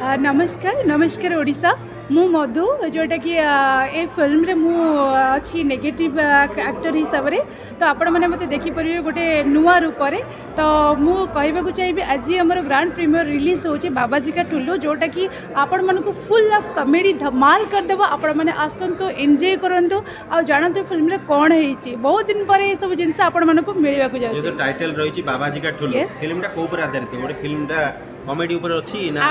नमस्कार नमस्कार ओडिशा मु मधु जोटा कि ए फिल्म रे मु अच्छी नेगेटिव एक्टर हिसाब से तो आपण मैंने मत देखिपर गोटे नुआ रूप से तो मु कहवाक चाहिए आज आम ग्रांड प्रीमियर रिलीज हो बाबाजी का टुल्लू जोटा कि आपण मन को फुल ऑफ कॉमेडी धमाल करदेव आपण मैंने आसतु एंजॉय करंतु आ जानतु फिल्म रे कौन है बहुत दिन पर ये सब जिनस आपण मन को मिलवा जो टाइटल रही बाबाजी का टुल्लू फिल्म टा को ऊपर आधारित गोटे फिल्म टा कॉमेडी ऊपर अच्छी ना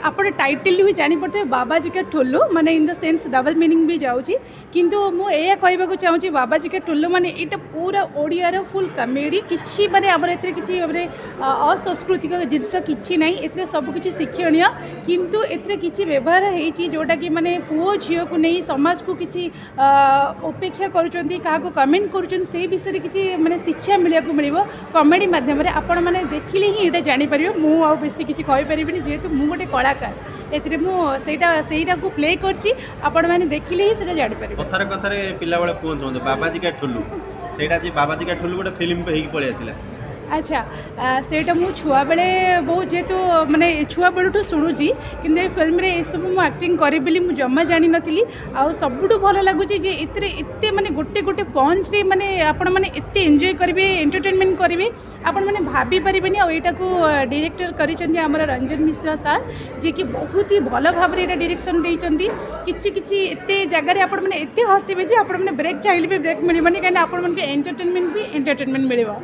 आपण टाइटल भी जानी पड़ते बाबाजी का टुल्लू माने in the sense double meaning भी जाऊँगी किंतु मु एया कहबाक चाहूँगी बाबाजी का टुल्लू माने एटा पूरा ओडियार फुल कॉमेडी किछि माने हमर एथरे किछि माने असंस्कृतिक जिनस किछि नै एथरे सब किछि शिक्षणीय किंतु एथरे किछि व्यवहार हेछि जोटा कि माने पुओ झियो को नै समाज को किछि उपेक्षा करूचंती काहा को कमेंट करूचंती से विषय किछि माने शिक्षा मिलिया को मिलिबो कॉमेडी माध्यम रे आपण माने देखिले ही एटा जानि मु आ बेसी किसी कहीपरि जेहेतु मु गोटे कलाकार एथिरे मु सेटा को प्ले करछि आपण माने देखिले ही सेटा जानि परिबे कथार कथार पिला बेले कोन बाबाजी का ठुल्लू सेटा जे बाबाजी का ठुल्लू गोटे फिल्म पे हेकी पळे आसिला अच्छा सेटा मु छुआ बेले बहुत जेहेतु माने छुआ बेलू शुणुची कि फिल्म रे सब मु एक्टिंग करी बोली मु जम्मा जानी नथिली आ सबुठु भल लगुची जे एते एते माने गोटे गोटे पंच रे माने आपण माने एते एन्जॉय करिवे एंटरटेनमेंट करिवे आपण माने भाबी परिबेनी आ एटा को डायरेक्टर करिसंती हमर रंजन मिश्रा सर जे कि बहुत ही भल भाव रे एटा डायरेक्शन देइचंती किछि किछि एते जगह रे आपण माने एते हसिबे जे आपण माने ब्रेक चाहिले ब्रेक मिलिबनी काहे आपण माने एंटरटेनमेंट भी एंटरटेनमेंट मिलिबो।